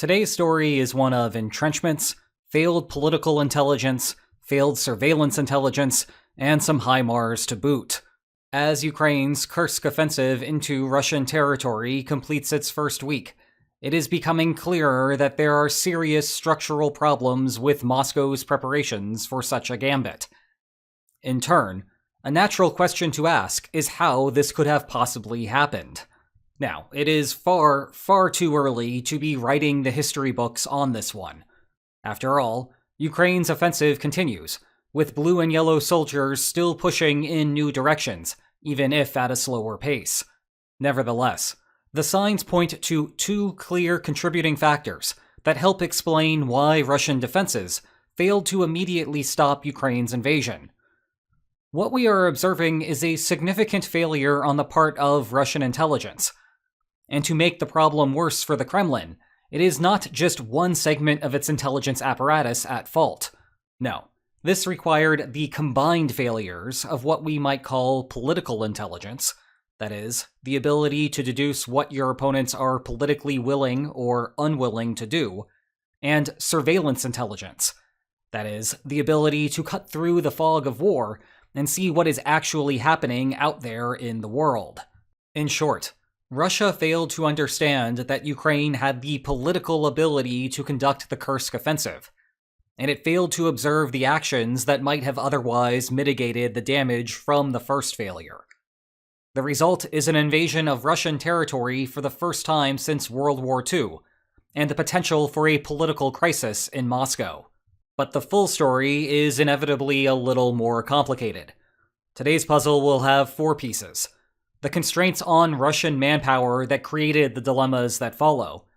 Today's story is one of entrenchments, failed political intelligence, failed surveillance intelligence, and some HIMARS to boot. As Ukraine's Kursk offensive into Russian territory completes its first week, it is becoming clearer that there are serious structural problems with Moscow's preparations for such a gambit. In turn, a natural question to ask is how this could have possibly happened. Now, it is far, far too early to be writing the history books on this one. After all, Ukraine's offensive continues, with blue and yellow soldiers still pushing in new directions, even if at a slower pace. Nevertheless, the signs point to two clear contributing factors that help explain why Russian defenses failed to immediately stop Ukraine's invasion. What we are observing is a significant failure on the part of Russian intelligence. And to make the problem worse for the Kremlin, it is not just one segment of its intelligence apparatus at fault. No, this required the combined failures of what we might call political intelligence, that is, the ability to deduce what your opponents are politically willing or unwilling to do, and surveillance intelligence, that is, the ability to cut through the fog of war and see what is actually happening out there in the world. In short, Russia failed to understand that Ukraine had the political ability to conduct the Kursk offensive, and it failed to observe the actions that might have otherwise mitigated the damage from the first failure. The result is an invasion of Russian territory for the first time since World War II, and the potential for a political crisis in Moscow. But the full story is inevitably a little more complicated. Today's puzzle will have 4 pieces. The constraints on Russian manpower that created the dilemmas that follow,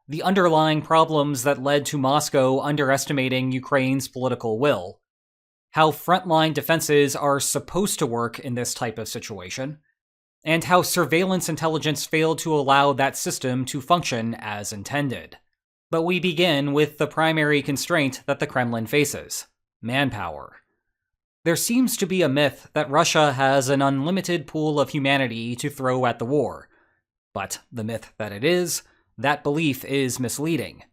the underlying problems that led to Moscow underestimating Ukraine's political will, how frontline defenses are supposed to work in this type of situation, and how surveillance intelligence failed to allow that system to function as intended. But we begin with the primary constraint that the Kremlin faces: manpower. There seems to be a myth that Russia has an unlimited pool of humanity to throw at the war. But the myth that it is, that belief is misleading.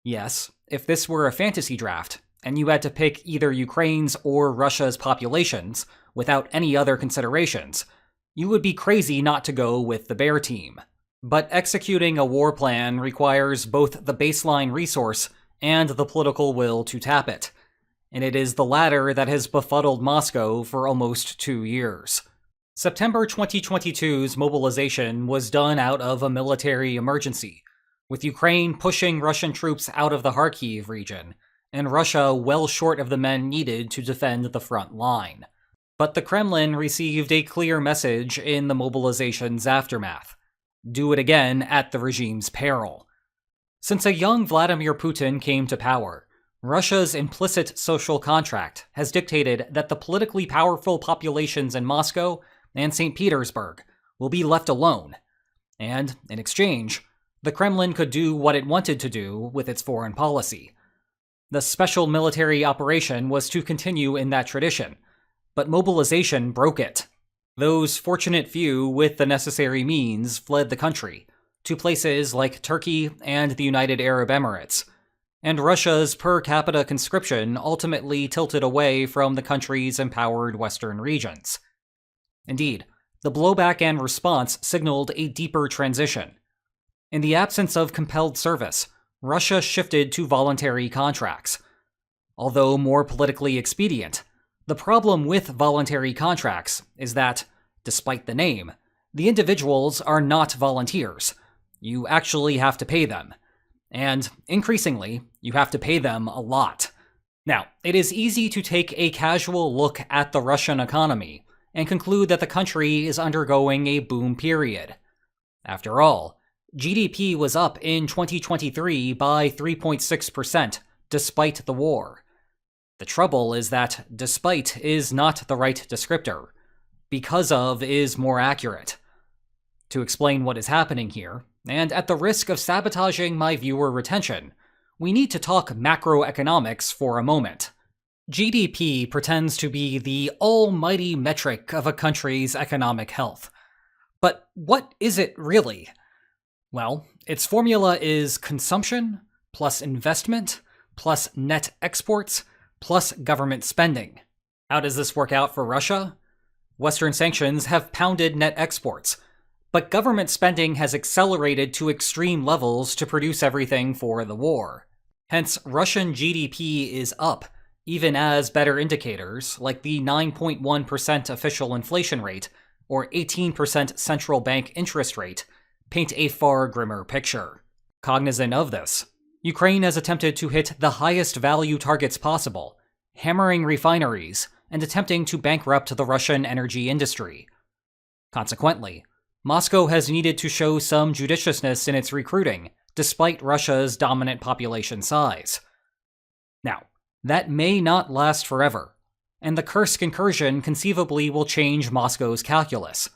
Yes, if this were a fantasy draft, and you had to pick either Ukraine's or Russia's populations, without any other considerations, you would be crazy not to go with the bear team. But executing a war plan requires both the baseline resource and the political will to tap it. And it is the latter that has befuddled Moscow for almost 2 years. September 2022's mobilization was done out of a military emergency, with Ukraine pushing Russian troops out of the Kharkiv region, and Russia well short of the men needed to defend the front line. But the Kremlin received a clear message in the mobilization's aftermath: do it again at the regime's peril. Since a young Vladimir Putin came to power, Russia's implicit social contract has dictated that the politically powerful populations in Moscow and St. Petersburg will be left alone, and, in exchange, the Kremlin could do what it wanted to do with its foreign policy. The special military operation was to continue in that tradition, but mobilization broke it. Those fortunate few with the necessary means fled the country, to places like Turkey and the United Arab Emirates, and Russia's per capita conscription ultimately tilted away from the country's empowered western regions. Indeed, the blowback and response signaled a deeper transition. In the absence of compelled service, Russia shifted to voluntary contracts. Although more politically expedient, the problem with voluntary contracts is that, despite the name, the individuals are not volunteers. You actually have to pay them. And, increasingly, you have to pay them a lot. Now, it is easy to take a casual look at the Russian economy and conclude that the country is undergoing a boom period. After all, GDP was up in 2023 by 3.6%, despite the war. The trouble is that despite is not the right descriptor. Because of is more accurate. To explain what is happening here, and at the risk of sabotaging my viewer retention, we need to talk macroeconomics for a moment. GDP pretends to be the almighty metric of a country's economic health. But what is it really? Well, Its formula is consumption plus investment plus net exports plus government spending. How does this work out for Russia? Western sanctions have pounded net exports, but government spending has accelerated to extreme levels to produce everything for the war. Hence, Russian GDP is up, even as better indicators, like the 9.1% official inflation rate or 18% central bank interest rate, paint a far grimmer picture. Cognizant of this, Ukraine has attempted to hit the highest value targets possible, hammering refineries and attempting to bankrupt the Russian energy industry. Consequently, Moscow has needed to show some judiciousness in its recruiting, despite Russia's dominant population size. Now, that may not last forever, and the Kursk incursion conceivably will change Moscow's calculus.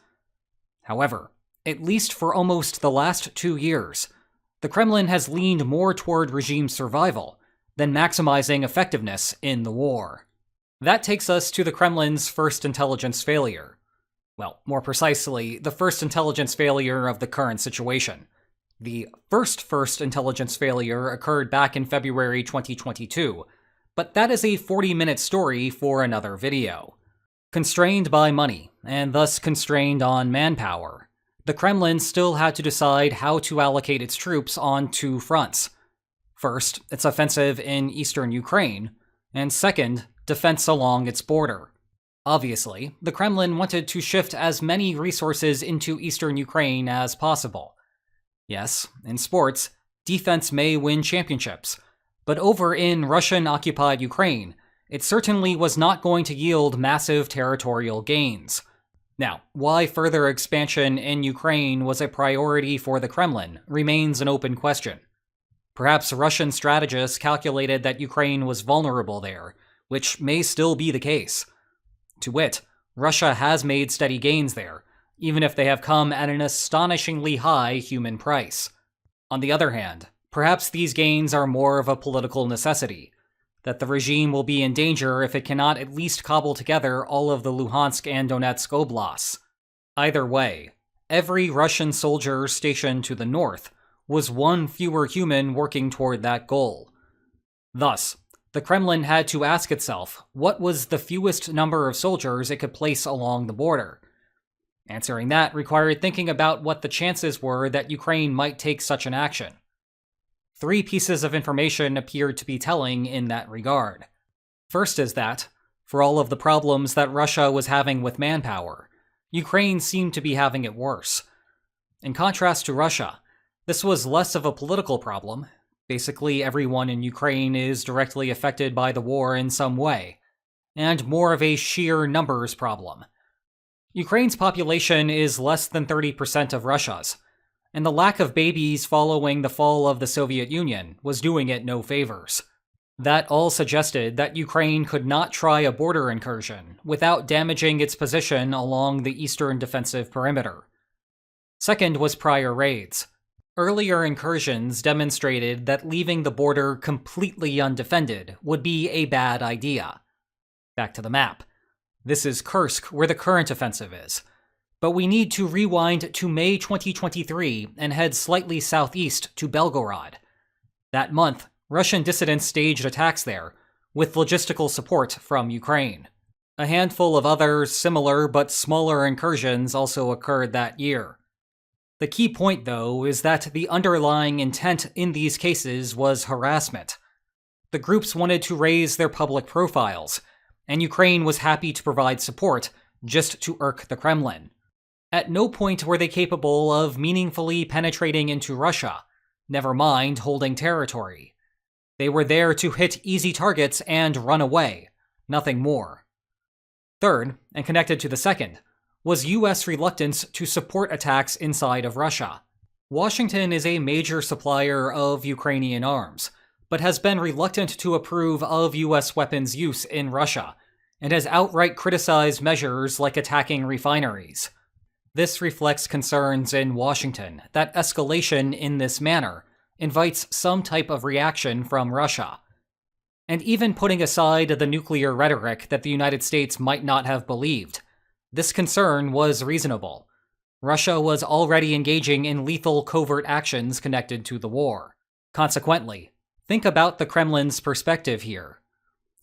However, at least for almost the last 2 years, the Kremlin has leaned more toward regime survival than maximizing effectiveness in the war. That takes us to the Kremlin's first intelligence failure. Well, more precisely, the first intelligence failure of the current situation. The first intelligence failure occurred back in February 2022, but that is a 40-minute story for another video. Constrained by money, and thus constrained on manpower, the Kremlin still had to decide how to allocate its troops on 2 fronts. First, its offensive in eastern Ukraine, and second, defense along its border. Obviously, the Kremlin wanted to shift as many resources into eastern Ukraine as possible. Yes, in sports, defense may win championships, but over in Russian-occupied Ukraine, it certainly was not going to yield massive territorial gains. Now, why further expansion in Ukraine was a priority for the Kremlin remains an open question. Perhaps Russian strategists calculated that Ukraine was vulnerable there, which may still be the case. To wit, Russia has made steady gains there, even if they have come at an astonishingly high human price. On the other hand, perhaps these gains are more of a political necessity, that the regime will be in danger if it cannot at least cobble together all of the Luhansk and Donetsk oblasts. Either way, every Russian soldier stationed to the north was one fewer human working toward that goal. Thus, the Kremlin had to ask itself what was the fewest number of soldiers it could place along the border. Answering that required thinking about what the chances were that Ukraine might take such an action. 3 pieces of information appeared to be telling in that regard. First is that, for all of the problems that Russia was having with manpower, Ukraine seemed to be having it worse. In contrast to Russia, this was less of a political problem. Basically, everyone in Ukraine is directly affected by the war in some way, and more of a sheer numbers problem. Ukraine's population is less than 30% of Russia's, and the lack of babies following the fall of the Soviet Union was doing it no favors. That all suggested that Ukraine could not try a border incursion without damaging its position along the eastern defensive perimeter. Second was prior raids. Earlier incursions demonstrated that leaving the border completely undefended would be a bad idea. Back to the map. This is Kursk, where the current offensive is. But we need to rewind to May 2023 and head slightly southeast to Belgorod. That month, Russian dissidents staged attacks there, with logistical support from Ukraine. A handful of other similar but smaller incursions also occurred that year. The key point, though, is that the underlying intent in these cases was harassment. The groups wanted to raise their public profiles, and Ukraine was happy to provide support just to irk the Kremlin. At no point were they capable of meaningfully penetrating into Russia, never mind holding territory. They were there to hit easy targets and run away, nothing more. Third, and connected to the second, was U.S. reluctance to support attacks inside of Russia. Washington is a major supplier of Ukrainian arms, but has been reluctant to approve of U.S. weapons use in Russia, and has outright criticized measures like attacking refineries. This reflects concerns in Washington that escalation in this manner invites some type of reaction from Russia. And even putting aside the nuclear rhetoric that the United States might not have believed, this concern was reasonable. Russia was already engaging in lethal covert actions connected to the war. Consequently, think about the Kremlin's perspective here.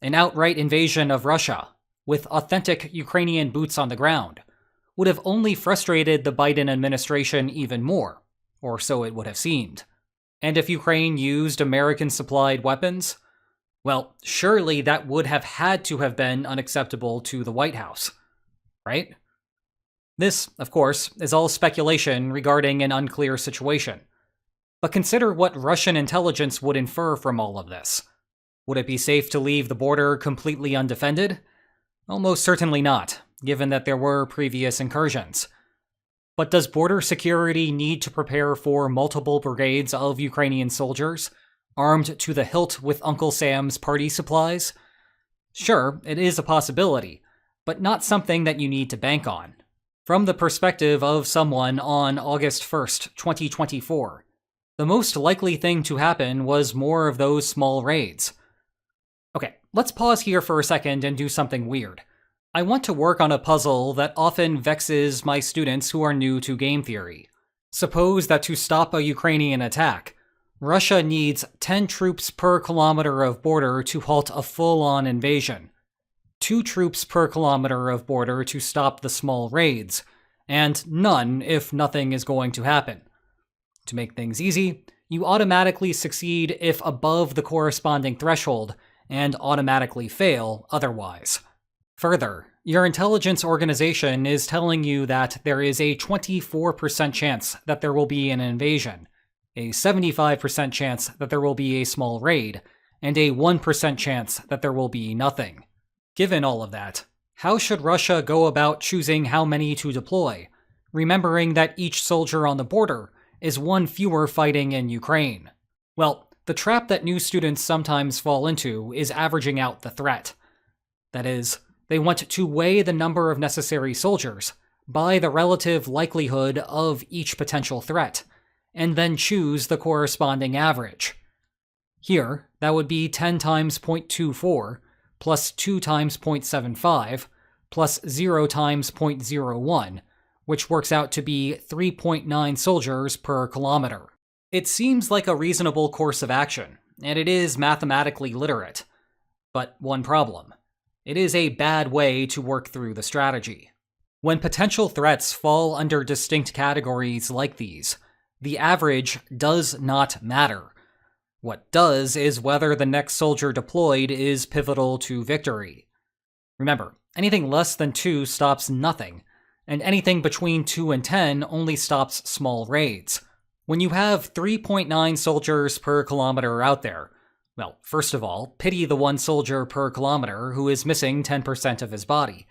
An outright invasion of Russia, with authentic Ukrainian boots on the ground, would have only frustrated the Biden administration even more, or so it would have seemed. And if Ukraine used American-supplied weapons, well, surely that would have had to have been unacceptable to the White House, right? This, of course, is all speculation regarding an unclear situation. But consider what Russian intelligence would infer from all of this. Would it be safe to leave the border completely undefended? Almost certainly not, given that there were previous incursions. But does border security need to prepare for multiple brigades of Ukrainian soldiers, armed to the hilt with Uncle Sam's party supplies? Sure, it is a possibility, but not something that you need to bank on. From the perspective of someone on August 1st, 2024, the most likely thing to happen was more of those small raids. Okay, let's pause here for a second and do something weird. I want to work on a puzzle that often vexes my students who are new to game theory. Suppose that to stop a Ukrainian attack, Russia needs 10 troops per kilometer of border to halt a full-on invasion, 2 troops per kilometer of border to stop the small raids, and none if nothing is going to happen. To make things easy, you automatically succeed if above the corresponding threshold, and automatically fail otherwise. Further, your intelligence organization is telling you that there is a 24% chance that there will be an invasion, a 75% chance that there will be a small raid, and a 1% chance that there will be nothing. Given all of that, how should Russia go about choosing how many to deploy, remembering that each soldier on the border is one fewer fighting in Ukraine? Well, the trap that new students sometimes fall into is averaging out the threat. That is, they want to weigh the number of necessary soldiers by the relative likelihood of each potential threat, and then choose the corresponding average. Here, that would be 10 times 0.24, plus 2 times 0.75, plus 0 times 0.01, which works out to be 3.9 soldiers per kilometer. It seems like a reasonable course of action, and it is mathematically literate. But one problem. It is a bad way to work through the strategy. When potential threats fall under distinct categories like these, the average does not matter. What does is whether the next soldier deployed is pivotal to victory. Remember, anything less than 2 stops nothing, and anything between 2 and 10 only stops small raids. When you have 3.9 soldiers per kilometer out there, well, first of all, pity the 1 soldier per kilometer who is missing 10% of his body.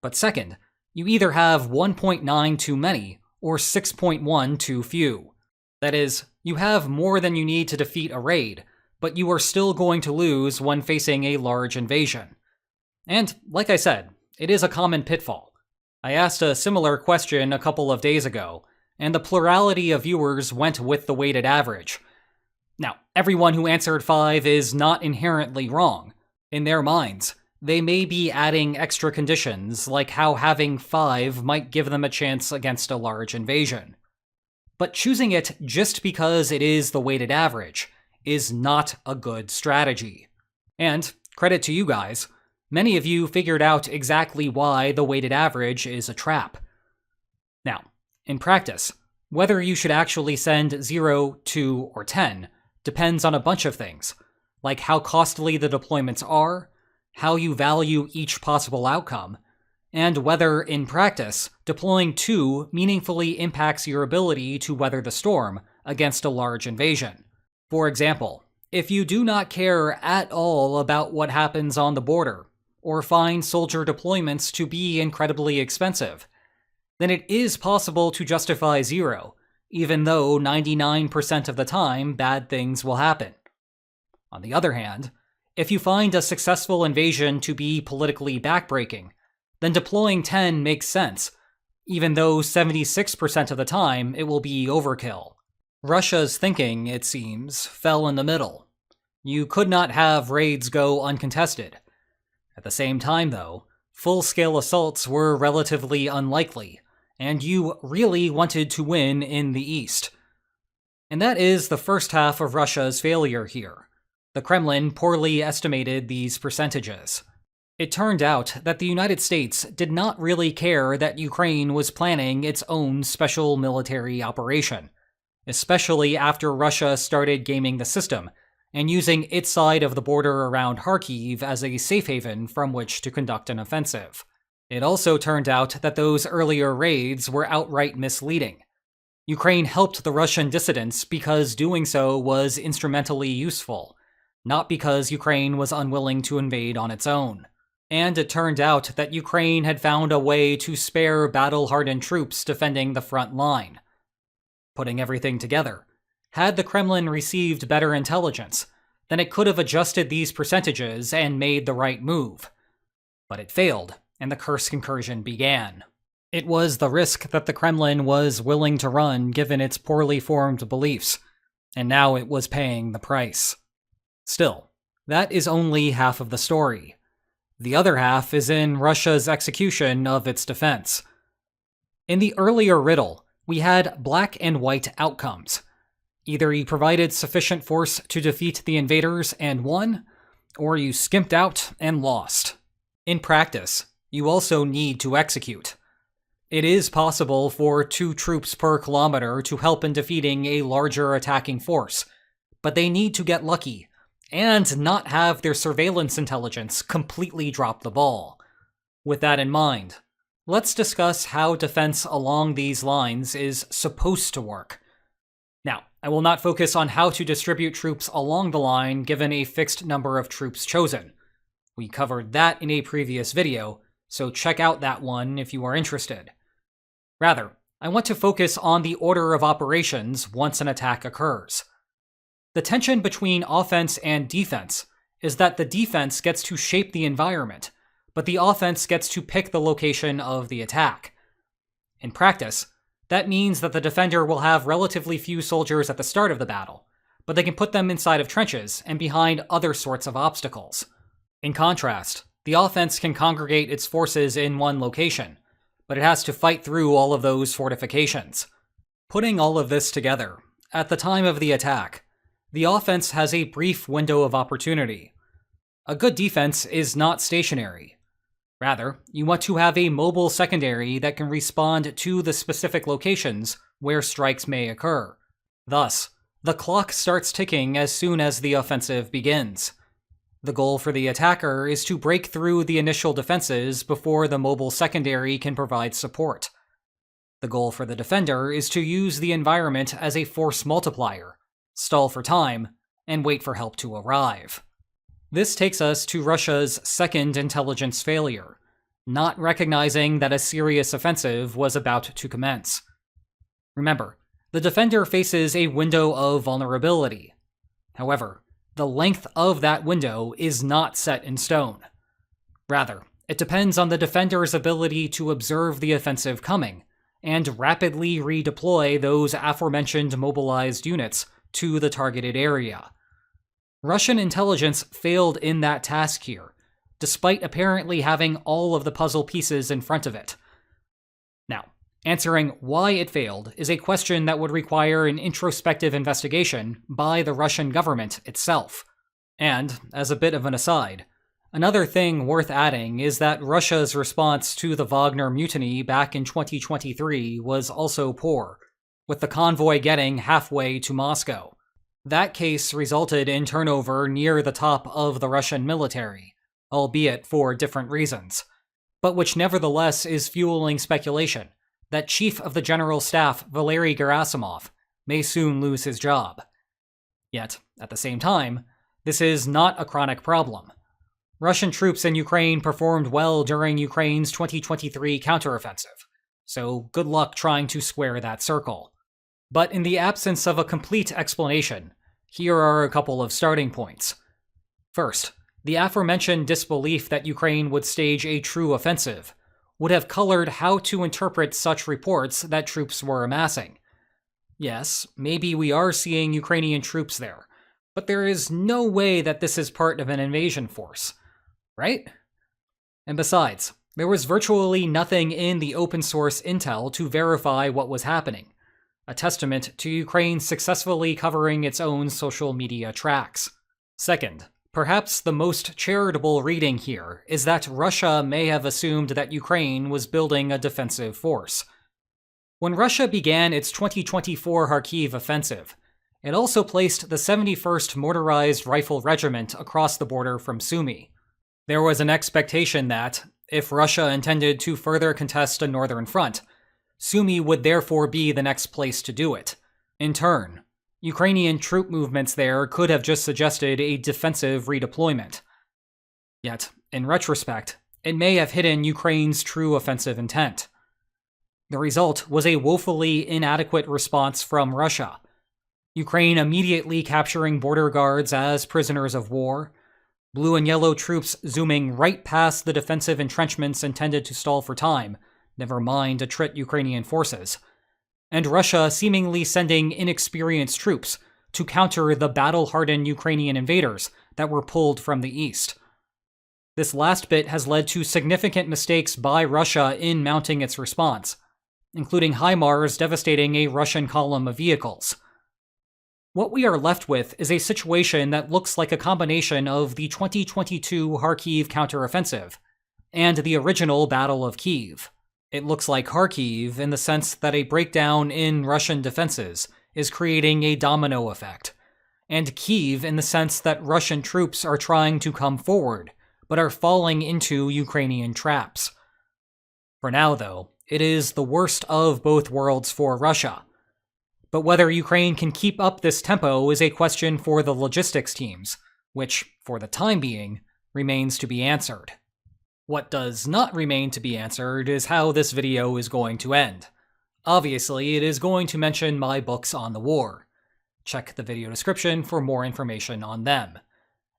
But second, you either have 1.9 too many or 6.1 too few. That is, you have more than you need to defeat a raid, but you are still going to lose when facing a large invasion. And, like I said, it is a common pitfall. I asked a similar question a couple of days ago, and the plurality of viewers went with the weighted average. Now, everyone who answered 5 is not inherently wrong. In their minds, they may be adding extra conditions, like how having 5 might give them a chance against a large invasion. But choosing it just because it is the weighted average is not a good strategy. And, credit to you guys, many of you figured out exactly why the weighted average is a trap. Now, in practice, whether you should actually send 0, 2, or 10 depends on a bunch of things, like how costly the deployments are, how you value each possible outcome, and whether, in practice, deploying 2 meaningfully impacts your ability to weather the storm against a large invasion. For example, if you do not care at all about what happens on the border, or find soldier deployments to be incredibly expensive, then it is possible to justify 0, even though 99% of the time bad things will happen. On the other hand, if you find a successful invasion to be politically backbreaking, then deploying 10 makes sense, even though 76% of the time it will be overkill. Russia's thinking, it seems, fell in the middle. You could not have raids go uncontested. At the same time, though, full-scale assaults were relatively unlikely, and you really wanted to win in the East. And that is the first half of Russia's failure here. The Kremlin poorly estimated these percentages. It turned out that the United States did not really care that Ukraine was planning its own special military operation, especially after Russia started gaming the system and using its side of the border around Kharkiv as a safe haven from which to conduct an offensive. It also turned out that those earlier raids were outright misleading. Ukraine helped the Russian dissidents because doing so was instrumentally useful, not because Ukraine was unwilling to invade on its own. And it turned out that Ukraine had found a way to spare battle-hardened troops defending the front line. Putting everything together, had the Kremlin received better intelligence, then it could have adjusted these percentages and made the right move. But it failed, and the Kursk incursion began. It was the risk that the Kremlin was willing to run given its poorly formed beliefs, and now it was paying the price. Still, that is only half of the story. The other half is in Russia's execution of its defense. In the earlier riddle, we had black and white outcomes. Either you provided sufficient force to defeat the invaders and won, or you skimped out and lost. In practice, you also need to execute. It is possible for 2 troops per kilometer to help in defeating a larger attacking force, but they need to get lucky and not have their surveillance intelligence completely drop the ball. With that in mind, let's discuss how defense along these lines is supposed to work. Now, I will not focus on how to distribute troops along the line given a fixed number of troops chosen. We covered that in a previous video, so check out that one if you are interested. Rather, I want to focus on the order of operations once an attack occurs. The tension between offense and defense is that the defense gets to shape the environment, but the offense gets to pick the location of the attack. In practice, that means that the defender will have relatively few soldiers at the start of the battle, but they can put them inside of trenches and behind other sorts of obstacles. In contrast, the offense can congregate its forces in one location, but it has to fight through all of those fortifications. Putting all of this together, at the time of the attack, the offense has a brief window of opportunity. A good defense is not stationary. Rather, you want to have a mobile secondary that can respond to the specific locations where strikes may occur. Thus, the clock starts ticking as soon as the offensive begins. The goal for the attacker is to break through the initial defenses before the mobile secondary can provide support. The goal for the defender is to use the environment as a force multiplier, stall for time, and wait for help to arrive. This takes us to Russia's second intelligence failure, not recognizing that a serious offensive was about to commence. Remember, the defender faces a window of vulnerability. However, the length of that window is not set in stone. Rather, it depends on the defender's ability to observe the offensive coming and rapidly redeploy those aforementioned mobilized units to the targeted area. Russian intelligence failed in that task here, despite apparently having all of the puzzle pieces in front of it. Now, answering why it failed is a question that would require an introspective investigation by the Russian government itself. And, as a bit of an aside, another thing worth adding is that Russia's response to the Wagner mutiny back in 2023 was also poor, with the convoy getting halfway to Moscow. That case resulted in turnover near the top of the Russian military, albeit for different reasons, but which nevertheless is fueling speculation that Chief of the General Staff Valery Gerasimov may soon lose his job. Yet, at the same time, this is not a chronic problem. Russian troops in Ukraine performed well during Ukraine's 2023 counteroffensive, so good luck trying to square that circle. But in the absence of a complete explanation, here are a couple of starting points. First, the aforementioned disbelief that Ukraine would stage a true offensive would have colored how to interpret such reports that troops were amassing. Yes, maybe we are seeing Ukrainian troops there, but there is no way that this is part of an invasion force, right? And besides, There was virtually nothing in the open source intel to verify what was happening, a testament to Ukraine successfully covering its own social media tracks. Second, perhaps the most charitable reading here is that Russia may have assumed that Ukraine was building a defensive force. When Russia began its 2024 Kharkiv offensive, it also placed the 71st Motorized Rifle Regiment across the border from Sumy. There was an expectation that, if Russia intended to further contest a northern front, Sumy would therefore be the next place to do it. In turn, Ukrainian troop movements there could have just suggested a defensive redeployment. Yet, in retrospect, it may have hidden Ukraine's true offensive intent. The result was a woefully inadequate response from Russia. Ukraine immediately capturing border guards as prisoners of war, blue and yellow troops zooming right past the defensive entrenchments intended to stall for time, never mind attrit Ukrainian forces, and Russia seemingly sending inexperienced troops to counter the battle-hardened Ukrainian invaders that were pulled from the east. This last bit has led to significant mistakes by Russia in mounting its response, including HIMARS devastating a Russian column of vehicles. What we are left with is a situation that looks like a combination of the 2022 Kharkiv counteroffensive and the original Battle of Kyiv. It looks like Kharkiv in the sense that a breakdown in Russian defenses is creating a domino effect, and Kyiv in the sense that Russian troops are trying to come forward, but are falling into Ukrainian traps. For now, though, it is the worst of both worlds for Russia. But whether Ukraine can keep up this tempo is a question for the logistics teams, which, for the time being, remains to be answered. What does not remain to be answered is how this video is going to end. Obviously, it is going to mention my books on the war. Check the video description for more information on them.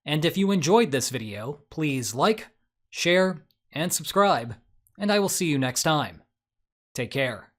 And if you enjoyed this video, please like, share, and subscribe, and I will see you next time. Take care.